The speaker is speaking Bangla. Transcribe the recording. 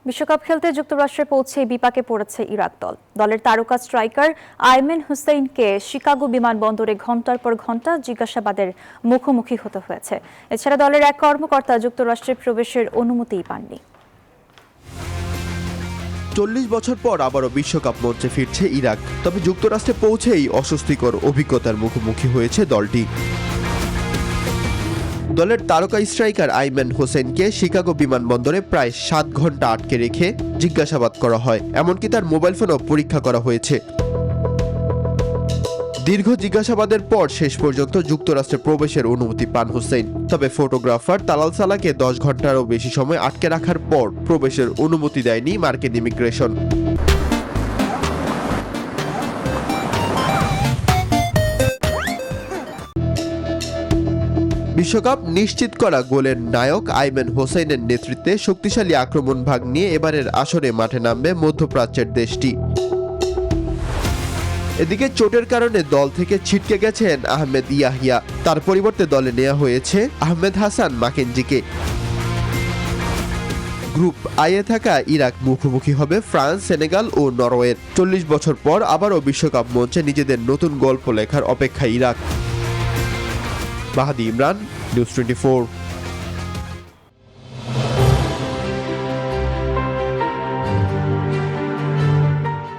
বিশ্বকাপ খেলতে যুক্তরাষ্ট্রে পৌঁছে বিপাকে পড়েছে ইরাক দল। দলের তারকা স্ট্রাইকার আইমেন হুসেইনকে শিকাগো বিমানবন্দরে ঘণ্টার পর ঘণ্টা জিজ্ঞাসাবাদের মুখোমুখি হতে হয়েছে। এছাড়া দলের এক কর্মকর্তা যুক্তরাষ্ট্রে প্রবেশের অনুমতিই পাননি। 40 বছর পর আবারও বিশ্বকাপ মঞ্চে ফিরছে ইরাক। তবে যুক্তরাষ্ট্রে পৌঁছেই অস্বস্তিকর অভিজ্ঞতার মুখোমুখি হয়েছে দলটি। দলের তারকা স্ট্রাইকার আইমেন হোসেনকে শিকাগো বিমানবন্দরে প্রায় 7 ঘন্টা আটকে রেখে জিজ্ঞাসাবাদ করা হয়। এমনকি তার মোবাইল ফোনও পরীক্ষা করা হয়েছে। দীর্ঘ জিজ্ঞাসাবাদের পর শেষ পর্যন্ত যুক্তরাষ্ট্রে প্রবেশের অনুমতি পান হোসেন। তবে ফটোগ্রাফার তালাল সালাকে 10 ঘন্টারও বেশি সময় আটকে রাখার পর প্রবেশের অনুমতি দেয়নি মার্কিন ইমিগ্রেশন। বিশ্বকাপ নিশ্চিত করা গোলের নায়ক আইমেন হোসেনের নেতৃত্বে শক্তিশালী আক্রমণ ভাগ নিয়ে এবারের আসরে মাঠে নামবে মধ্যপ্রাচ্যের দেশটি। এদিকে চোটের কারণে দল থেকে ছিটকে গেছেন আহমেদ ইয়াহিয়া। তার পরিবর্তে দলে নেওয়া হয়েছে আহমেদ হাসান মাকেনজিকে। গ্রুপ আইয়ে থাকা ইরাক মুখোমুখি হবে ফ্রান্স, সেনেগাল ও নরওয়ের। 40 বছর পর আবারও বিশ্বকাপ মঞ্চে নিজেদের নতুন গল্প লেখার অপেক্ষায় ইরাক। মাহাদি ইমরান, নিউজ 24।